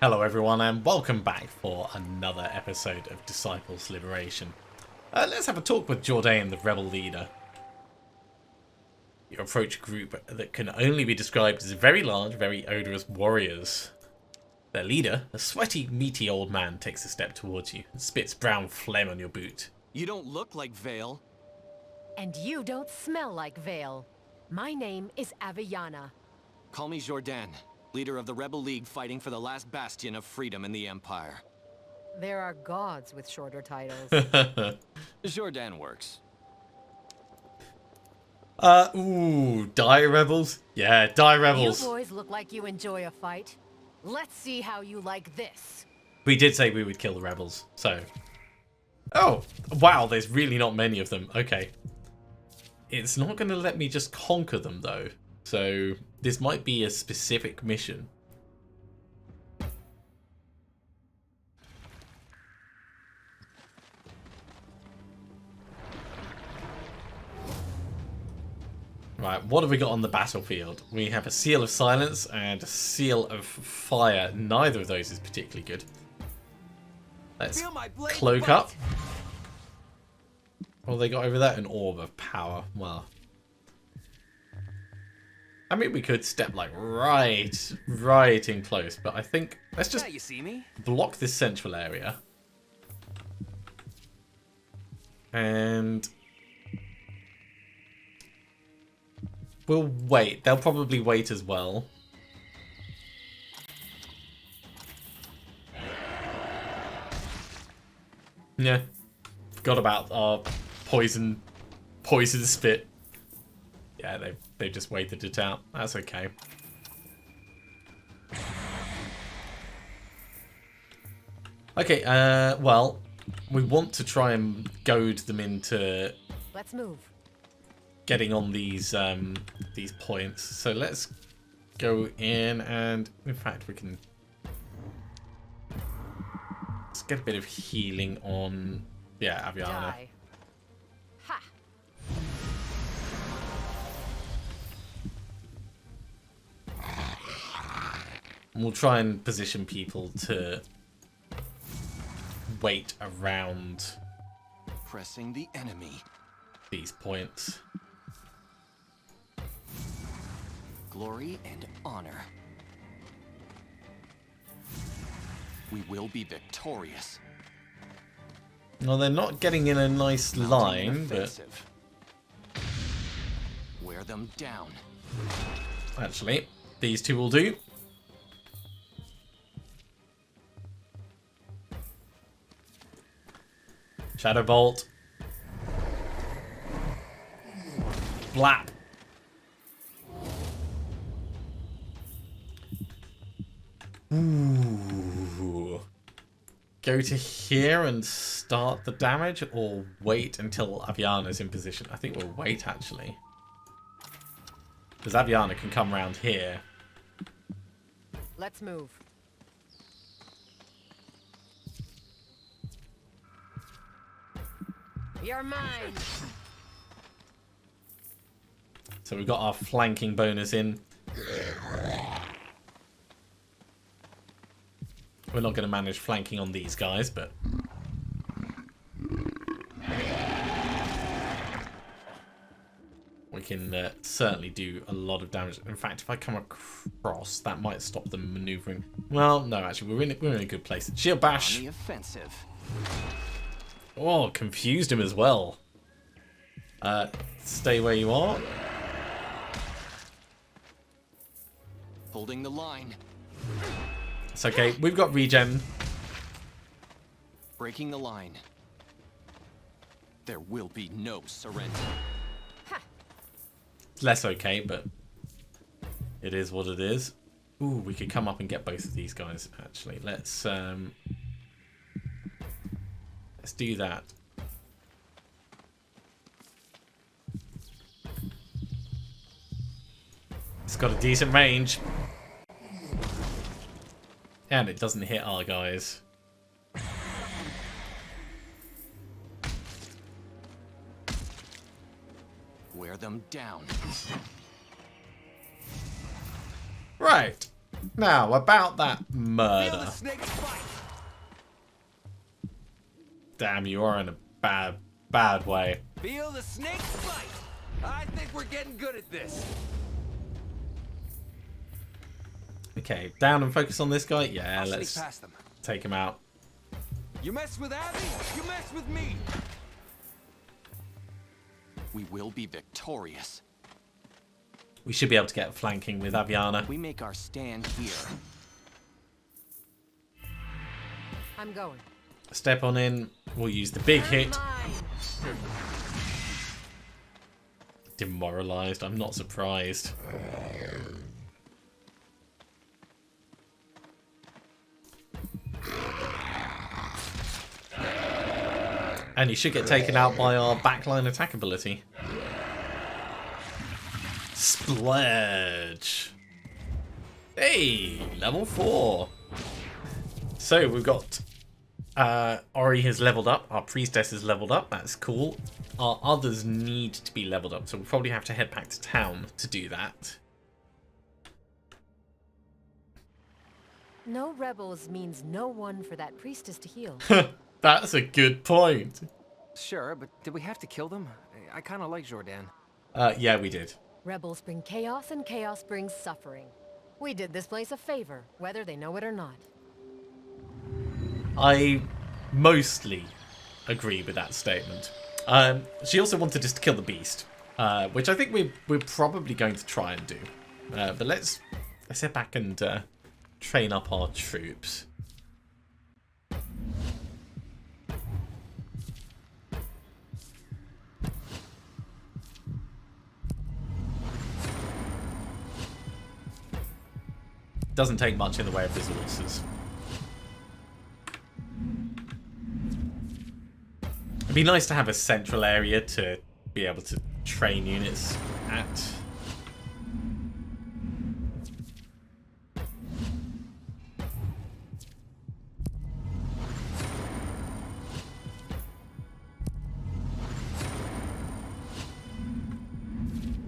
Hello everyone and welcome back for another episode of Disciples Liberation. Let's have a talk with Jourdain, the rebel leader. You approach a group that can only be described as very large, very odorous warriors. Their leader, a sweaty, meaty old man, takes a step towards you and spits brown phlegm on your boot. You don't look like Vale. And you don't smell like Vale. My name is Aviana. Call me Jourdain, leader of the Rebel League fighting for the last bastion of freedom in the Empire. There are gods with shorter titles. Jourdain works. Die rebels? Yeah, die rebels. You boys look like you enjoy a fight. Let's see how you like this. We did say we would kill the rebels, so... Oh, wow, there's really not many of them. Okay. It's not going to let me just conquer them, though. So, this might be a specific mission. Right, what have we got on the battlefield? We have a Seal of Silence and a Seal of Fire. Neither of those is particularly good. Let's cloak up. What have they got over there? An Orb of Power. Well, I mean, we could step like right in close, but I think let's just You see me? block this central area. And we'll wait. They'll probably wait as well. Yeah. Forgot about our poison spit. Yeah, they just waited it out. That's okay. Okay, well, we want to try and goad them into Let's move. getting on these points. So let's go in and, in fact, we can let's get a bit of healing on, yeah, Aviana. Die. Ha! And we'll try and position people to wait around Pressing the enemy. these points. Glory and honor. We will be victorious. Well, they're not getting in a nice line, but Offensive. Wear them down. actually, these two will do. Shadow Bolt. Blap. Ooh. Go to here and start the damage, or wait until Aviana's in position? I think we'll wait, actually. Because Aviana can come around here. Let's move. You're mine. So we've got our flanking bonus in. We're not going to manage flanking on these guys, but... we can certainly do a lot of damage. In fact, if I come across, that might stop them maneuvering. Well, no, actually, we're in a good place. Shield bash. On the offensive. Oh, confused him as well. Stay where you are. Holding the line. It's okay. We've got regen. Breaking the line. There will be no surrender. Less okay, but it is what it is. Ooh, we could come up and get both of these guys, actually. Let's do that. It's got a decent range. And it doesn't hit our guys. Wear them down. Right. Now, about that Feel the murder. snake's bite. Damn, you are in a bad, bad way. Feel the snake's bite. I think we're getting good at this. Okay, down and focus on this guy. Yeah, I'll let's sneak past them. take him out. You mess with Abby, you mess with me. We will be victorious. We should be able to get flanking with Aviana. We make our stand here. I'm going. Step on in. We'll use the big hit. Mine. Demoralized. I'm not surprised. And he should get taken out by our backline attack ability. Splurge. Hey, level 4. So we've got Ori has leveled up. Our priestess has leveled up. That's cool. Our others need to be leveled up, so we'll probably have to head back to town to do that. No rebels means no one for that priestess to heal. That's a good point. Sure, but did we have to kill them? I kind of like Jordan. Yeah, we did. Rebels bring chaos, and chaos brings suffering. We did this place a favor, whether they know it or not. I mostly agree with that statement. She also wanted us to kill the beast, which I think we're probably going to try and do. But let's head back and train up our troops. Doesn't take much in the way of resources. It'd be nice to have a central area to be able to train units at.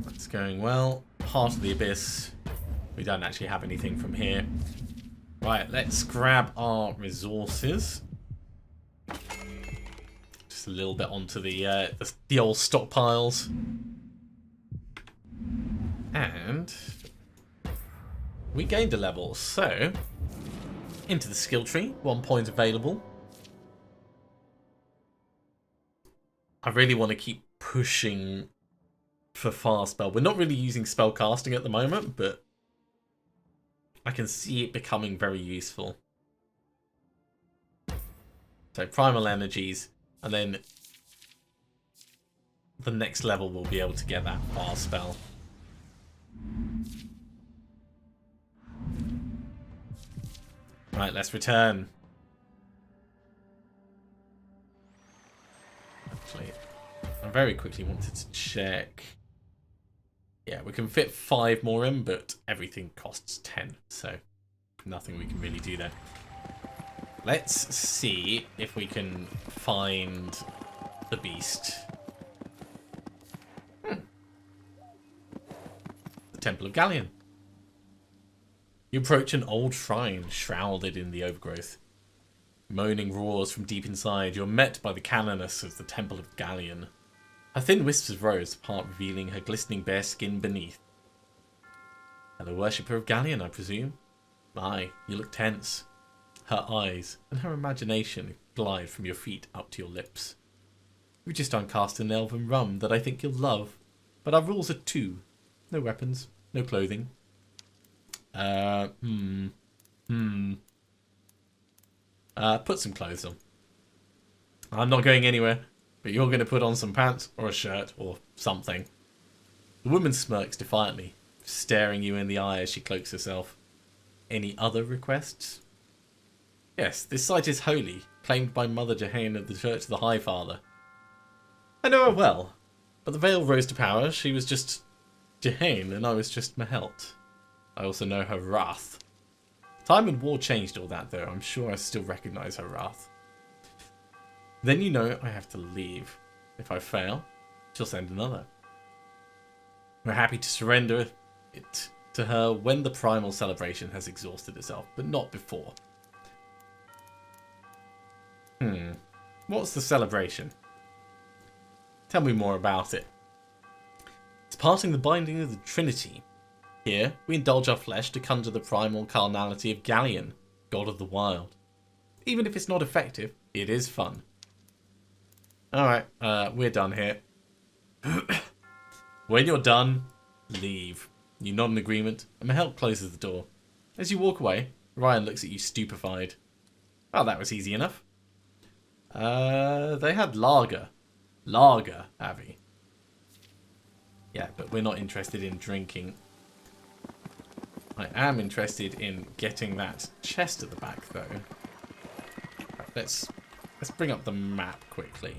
That's going well. Heart of the Abyss. We don't actually have anything from here. Right, let's grab our resources. Just a little bit onto the old stockpiles. And we gained a level, so into the skill tree, 1 point available. I really want to keep pushing for fast spell. We're not really using spell casting at the moment, but I can see it becoming very useful. So primal energies, and then the next level we'll be able to get that fast spell. Right, let's return. Actually, I very quickly wanted to check. Yeah, we can fit 5 more in, but everything costs 10, so nothing we can really do there. Let's see if we can find the beast. The Temple of Galleon. You approach an old shrine shrouded in the overgrowth. Moaning roars from deep inside, you're met by the canoness of the Temple of Galleon. Her thin whiskers rose apart, revealing her glistening bare skin beneath. Hello, worshipper of Galleon, I presume? Aye, you look tense. Her eyes and her imagination glide from your feet up to your lips. We've just uncast an elven rum that I think you'll love, but our rules are 2. No weapons, no clothing. Put some clothes on. I'm not going anywhere. But you're going to put on some pants or a shirt or something. The woman smirks defiantly, staring you in the eye as she cloaks herself. Any other requests? Yes, this site is holy, claimed by Mother Jehane of the Church of the High Father. I know her well, but the Veil rose to power. She was just Jehane and I was just Mahelt. I also know her wrath. Time and war changed all that though. I'm sure I still recognise her wrath. Then you know I have to leave. If I fail, she'll send another. We're happy to surrender it to her when the primal celebration has exhausted itself, but not before. What's the celebration? Tell me more about it. It's parting the binding of the Trinity. Here, we indulge our flesh to conjure the primal carnality of Galleon, god of the wild. Even if it's not effective, it is fun. Alright, we're done here. When you're done, leave. You nod in agreement, and Mahel closes the door. As you walk away, Ryan looks at you stupefied. Oh, that was easy enough. They had lager. Lager, Avi. Yeah, but we're not interested in drinking. I am interested in getting that chest at the back, though. Let's bring up the map quickly.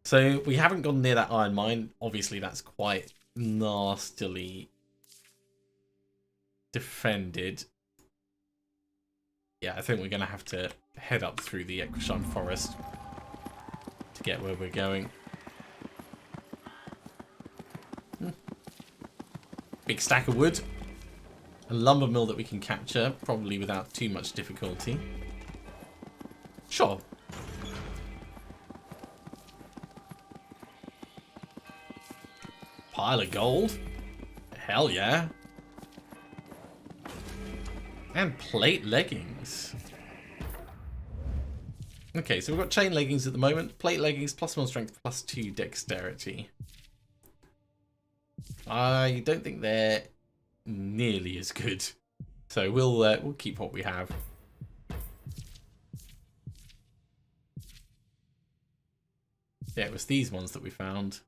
So we haven't gone near that iron mine. Obviously, that's quite nastily defended. Yeah, I think we're going to have to head up through the Equishine Forest to get where we're going. Big stack of wood. A lumber mill that we can capture, probably without too much difficulty. Sure. Pile of gold? Hell yeah. And plate leggings. Okay, so we've got chain leggings at the moment. Plate leggings, +1 strength, +2 dexterity. I don't think they're nearly as good. So we'll keep what we have. Yeah, it was these ones that we found.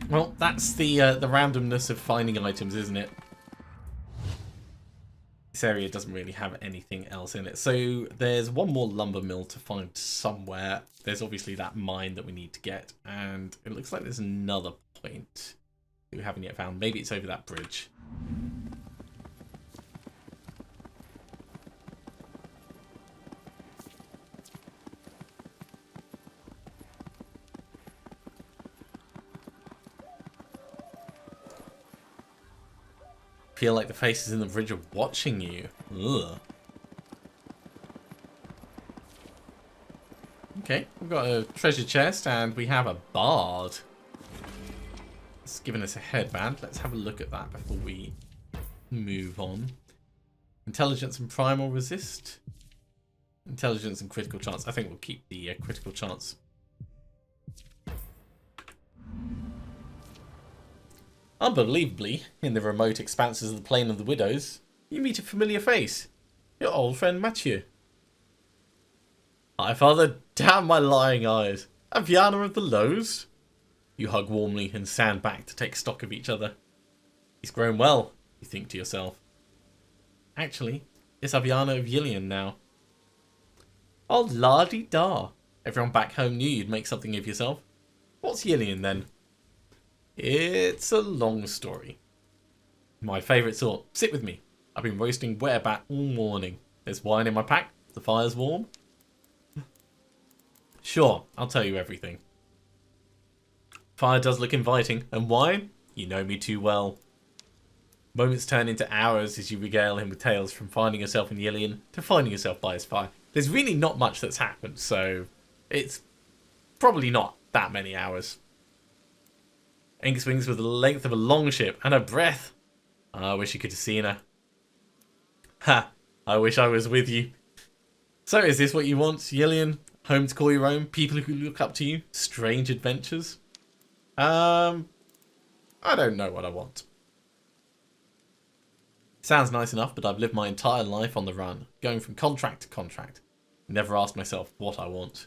Well, that's the randomness of finding items, isn't it? This area doesn't really have anything else in it. So there's one more lumber mill to find somewhere. There's obviously that mine that we need to get. And it looks like there's another point that we haven't yet found. Maybe it's over that bridge. Feel like the faces in the bridge are watching you. Ugh. Okay, we've got a treasure chest and we have a bard. It's giving us a headband. Let's have a look at that before we move on. Intelligence and primal resist. Intelligence and critical chance. I think we'll keep the critical chance. Unbelievably, in the remote expanses of the Plain of the Widows, you meet a familiar face. Your old friend Mathieu. Hi, father. Damn my lying eyes. Aviana of the Lows? You hug warmly and stand back to take stock of each other. He's grown well, you think to yourself. Actually, it's Aviana of Yillian now. Oh, la-di-da. Everyone back home knew you'd make something of yourself. What's Yillian then? It's a long story. My favourite sort. Sit with me. I've been roasting wetterbat all morning. There's wine in my pack. The fire's warm. Sure, I'll tell you everything. Fire does look inviting. And wine? You know me too well. Moments turn into hours as you regale him with tales from finding yourself in Yillian to finding yourself by his fire. There's really not much that's happened, so it's probably not that many hours. Ink swings with the length of a long ship and her breath. I wish you could have seen her. Ha! I wish I was with you. So is this what you want, Yillian? Home to call your own? People who look up to you? Strange adventures? I don't know what I want. Sounds nice enough, but I've lived my entire life on the run, going from contract to contract. Never asked myself what I want.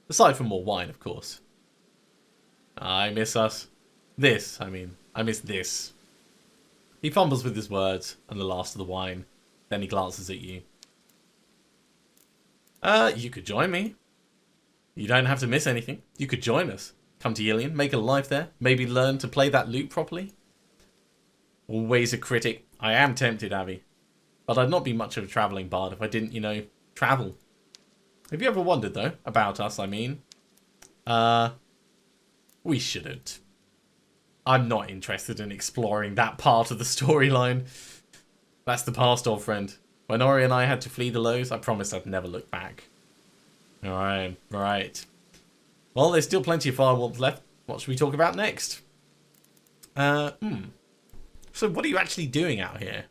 Aside from more wine, of course. I miss us. I miss this. He fumbles with his words and the last of the wine. Then he glances at you. You could join me. You don't have to miss anything. You could join us. Come to Yillian, make a life there. Maybe learn to play that lute properly. Always a critic. I am tempted, Abby. But I'd not be much of a travelling bard if I didn't, travel. Have you ever wondered, though, about us, I mean? We shouldn't. I'm not interested in exploring that part of the storyline. That's the past, old friend. When Ori and I had to flee the Lows, I promised I'd never look back. Alright, right. Well, there's still plenty of Firewarmth left. What should we talk about next? So what are you actually doing out here?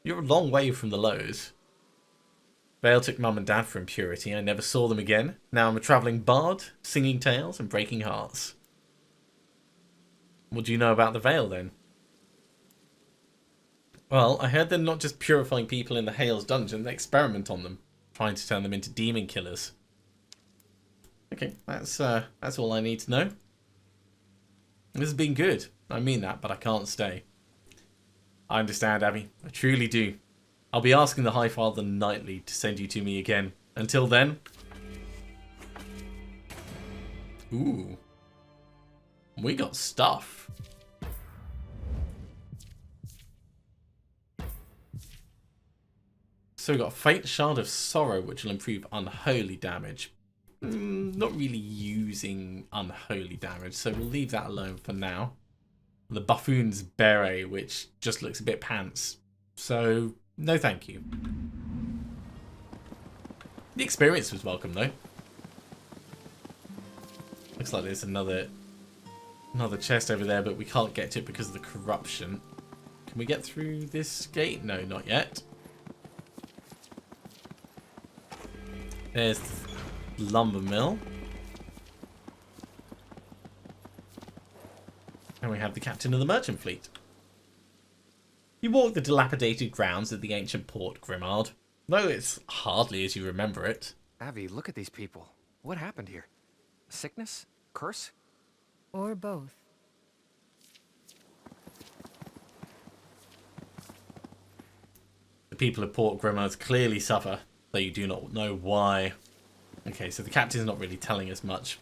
You're a long way from the Lows. Vale took Mum and Dad for impurity. I never saw them again. Now I'm a travelling bard, singing tales and breaking hearts. What do you know about the Vale, then? Well, I heard they're not just purifying people in the Hales dungeon, they experiment on them, trying to turn them into demon killers. Okay, that's all I need to know. This has been good. I mean that, but I can't stay. I understand, Abby. I truly do. I'll be asking the High Father nightly to send you to me again. Until then... Ooh. We got stuff. So we got Faint Shard of Sorrow, which will improve unholy damage. Not really using unholy damage, so we'll leave that alone for now. The Buffoon's Beret, which just looks a bit pants. So, no thank you. The experience was welcome, though. Looks like there's another chest over there, but we can't get to it because of the corruption. Can we get through this gate? No, not yet. There's the lumber mill. And we have the captain of the merchant fleet. You walk the dilapidated grounds of the ancient port, Grimard, though it's hardly as you remember it. Abby, look at these people. What happened here? Sickness? Curse? Or both. The people of Port Grimard clearly suffer, though you do not know why. Okay, so the captain's not really telling us much.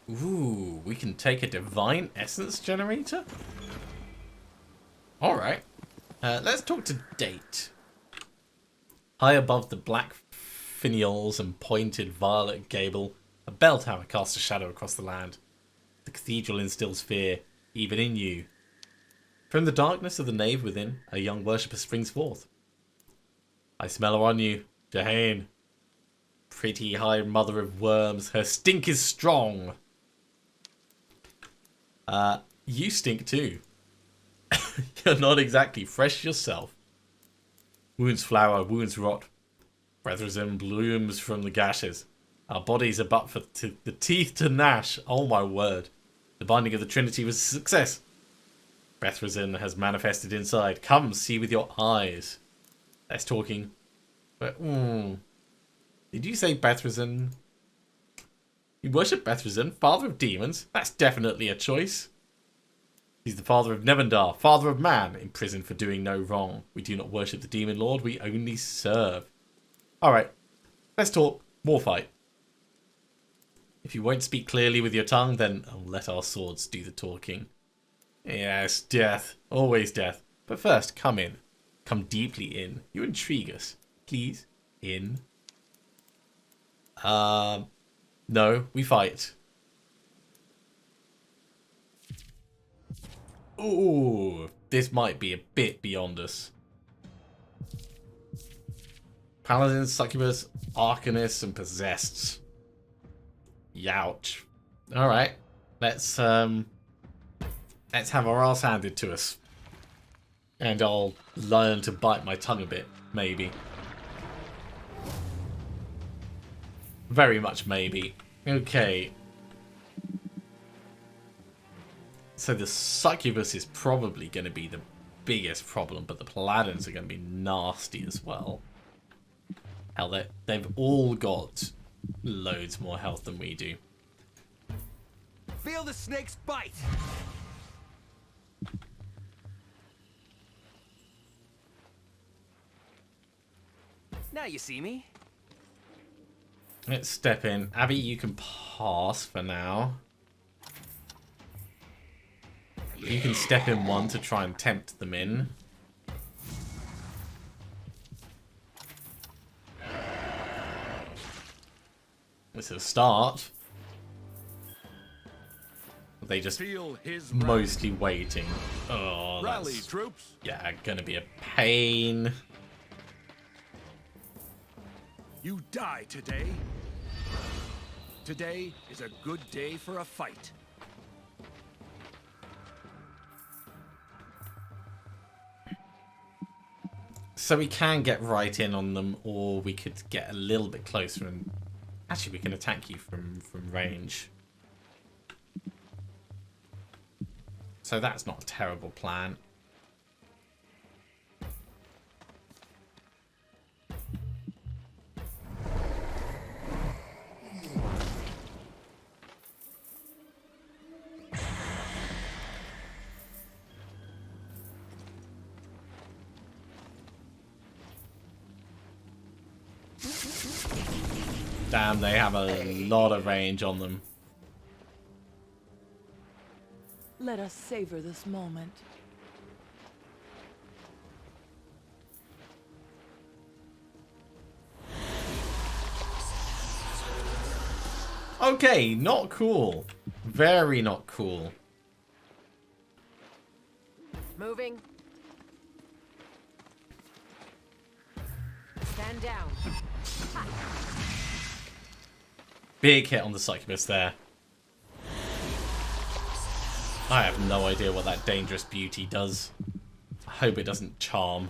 Ooh, we can take a divine essence generator? Alright. Let's talk to Date. High above the black finials and pointed violet gable, a bell tower casts a shadow across the land. The cathedral instills fear, even in you. From the darkness of the nave within, a young worshipper springs forth. I smell her on you, Jahane. Pretty high mother of worms, her stink is strong. You stink too. You're not exactly fresh yourself. Wounds flower, wounds rot. Brethren blooms from the gashes. Our bodies are but for the teeth to gnash. Oh my word. The binding of the Trinity was a success. Brethren has manifested inside. Come, see with your eyes. Less talking. But, Did you say Bethrazin? You worship Bethrazin, father of demons? That's definitely a choice. He's the father of Nevendar, father of man, imprisoned for doing no wrong. We do not worship the demon lord, we only serve. Alright, let's talk. More fight. If you won't speak clearly with your tongue, then let our swords do the talking. Yes, death. Always death. But first, come in. Come deeply in. You intrigue us. Please, in. No, we fight. Ooh, this might be a bit beyond us. Paladins, succubus, arcanists, and possessed. Youch. Alright. Let's have our ass handed to us. And I'll learn to bite my tongue a bit, maybe. Very much maybe. Okay. So the succubus is probably going to be the biggest problem, but the paladins are going to be nasty as well. Hell, they've all got loads more health than we do. Feel the snake's bite! Now you see me. Let's step in. Abby, you can pass for now. You can step in one to try and tempt them in. It's a start. they just Feel his mostly waiting? Oh, rally, that's troops. yeah, gonna be a pain. You die today. Today is a good day for a fight. So we can get right in on them, or we could get a little bit closer and actually we can attack you from range. So that's not a terrible plan. Damn, they have a lot of range on them. Let us savor this moment. Okay, not cool. Very not cool. Moving. Stand down. Big hit on the succubus there. I have no idea what that dangerous beauty does. I hope it doesn't charm.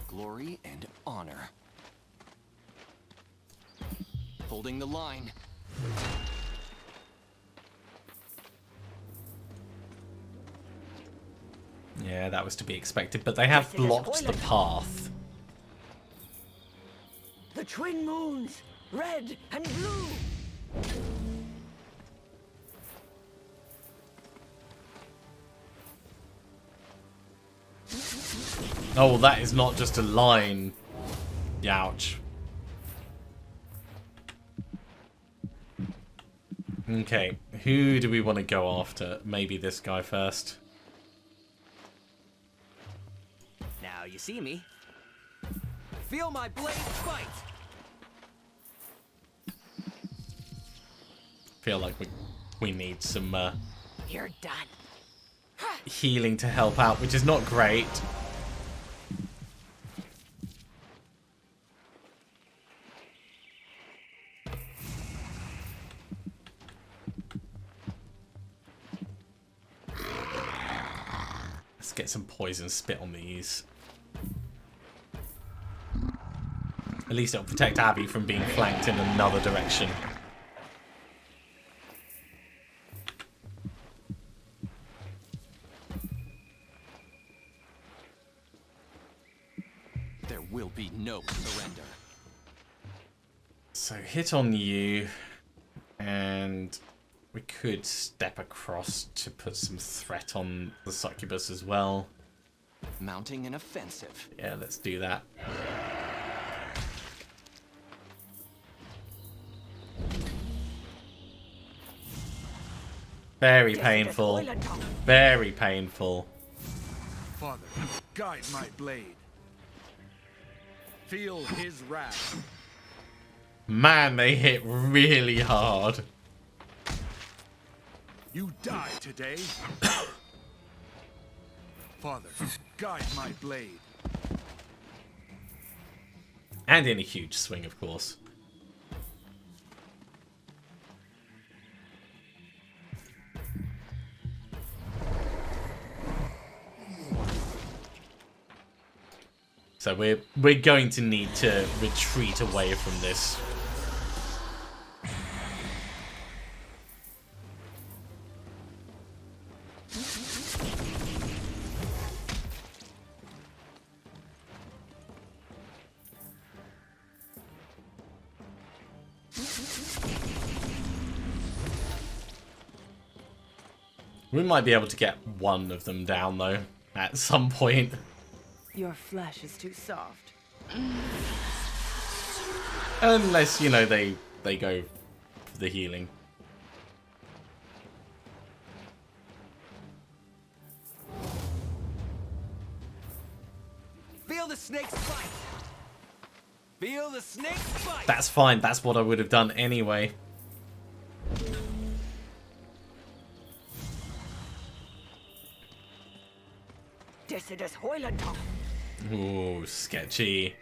Glory and honor. Holding the line. Yeah, that was to be expected, but they have blocked the path. The twin moons, red and blue. Oh, that is not just a line. Youch. Okay, who do we want to go after? Maybe this guy first. Now you see me. Feel my blade fight. Feel like we need some You're done. healing to help out, which is not great. Let's get some poison spit on these. At least it'll protect Abby from being flanked in another direction. There will be no surrender. So hit on you, and we could step across to put some threat on the succubus as well. Mounting an offensive. Yeah, let's do that. Very painful. Very painful. Father, guide my blade. Feel his wrath. Man, they hit really hard. You die today. Father, guide my blade. And in a huge swing, of course. So we're going to need to retreat away from this. We might be able to get one of them down, though, at some point. Your flesh is too soft. Unless, you know, they go for the healing. Feel the snake's bite. Feel the snake's bite. That's fine. That's what I would have done anyway. Decides Hoylandtop. Ooh, sketchy.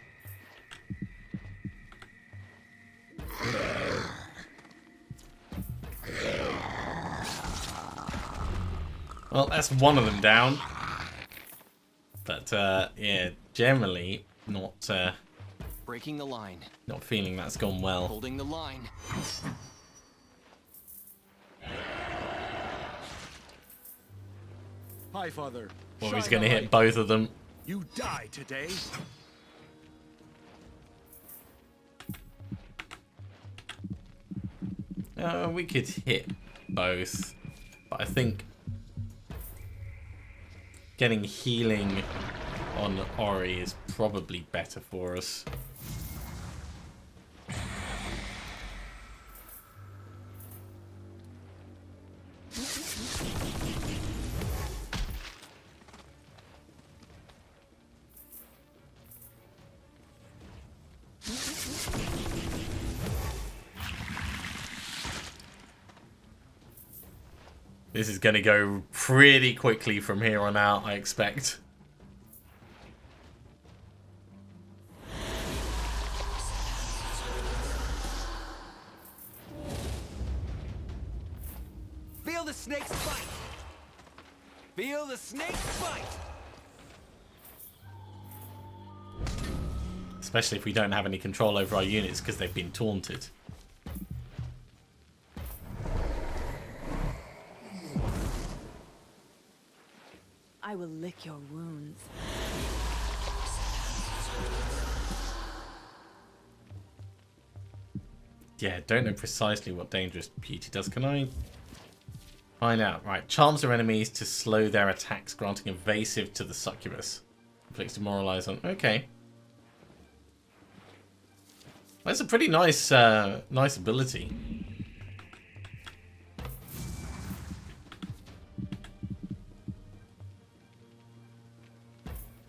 Well, that's one of them down. But, yeah, generally not Breaking the line. not feeling that's gone well. Holding the line. Hi, Father. Well, he's Shine going to a hit light. both of them. You die today. We could hit both. But I think getting healing on Ori is probably better for us. This is going to go pretty quickly from here on out, I expect. Feel the snake's bite! Feel the snake's bite! Especially if we don't have any control over our units because they've been taunted. I will lick your wounds. Yeah, don't know precisely what Dangerous Beauty does. Can I find out? Right, charms their enemies to slow their attacks, granting evasive to the succubus. Inflicts demoralize on. Okay, that's a pretty nice, nice ability.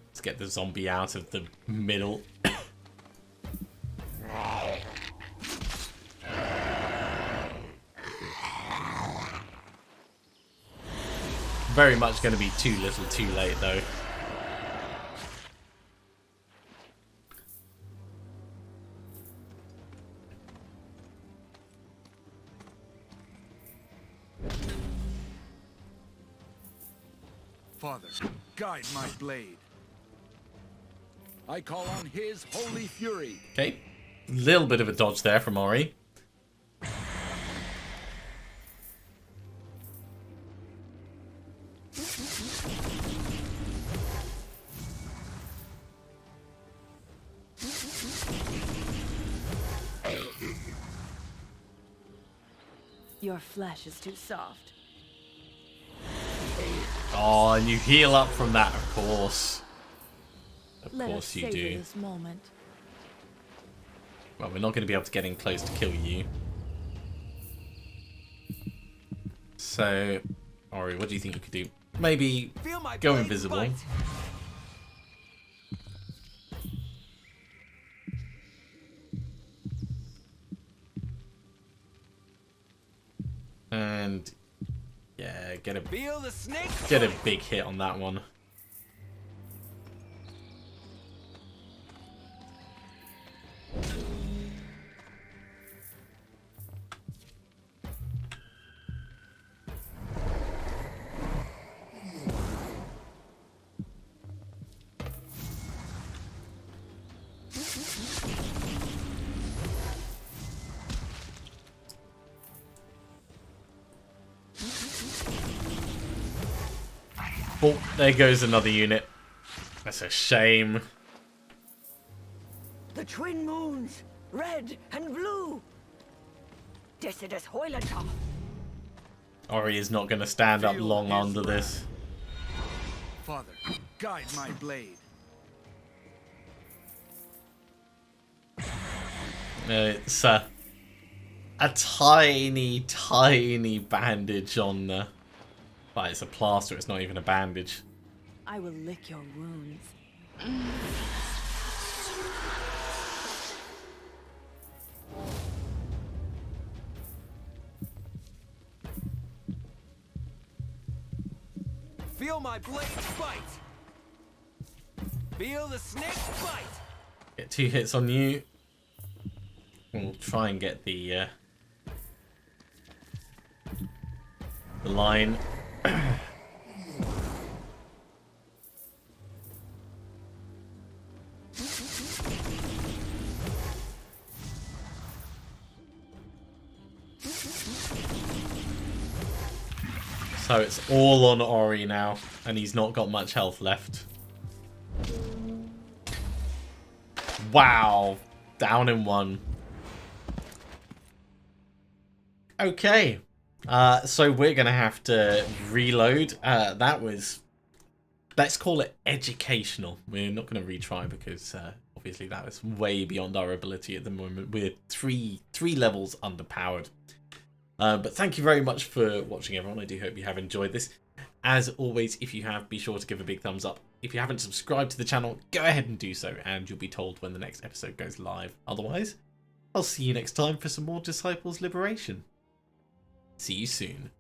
Let's get the zombie out of the middle. Very much going to be too little too late though. Father, guide my blade. I call on his holy fury. Okay, little bit of a dodge there from Ori. Your flesh is too soft. Oh, and you heal up from that, of course. Of Let us course you savor do. this moment. Well, we're not going to be able to get in close to kill you. So, Ori, what do you think you could do? Maybe Feel my go blade invisible. bite. And yeah, get a Feel the snake's get a bite. big hit on that one. Oh, there goes another unit. That's a shame. The twin moons, red and blue. Decides Hoylandtop. Ori is not going to stand up Feel long his under wrath. this. Father, guide my blade. It's a tiny, tiny bandage on the... Well, it's a plaster, it's not even a bandage. I will lick your wounds. Feel my blade bite. Feel the snake bite! Get 2 hits on you. We'll try and get the line. So it's all on Ori now, and he's not got much health left. Wow, down in 1. Okay, so we're gonna have to reload. That was, let's call it educational. We're not gonna retry because obviously that was way beyond our ability at the moment. We're three levels underpowered. But thank you very much for watching, everyone. I do hope you have enjoyed this. As always, if you have, be sure to give a big thumbs up. If you haven't subscribed to the channel, go ahead and do so, and you'll be told when the next episode goes live. Otherwise, I'll see you next time for some more Disciples Liberation. See you soon.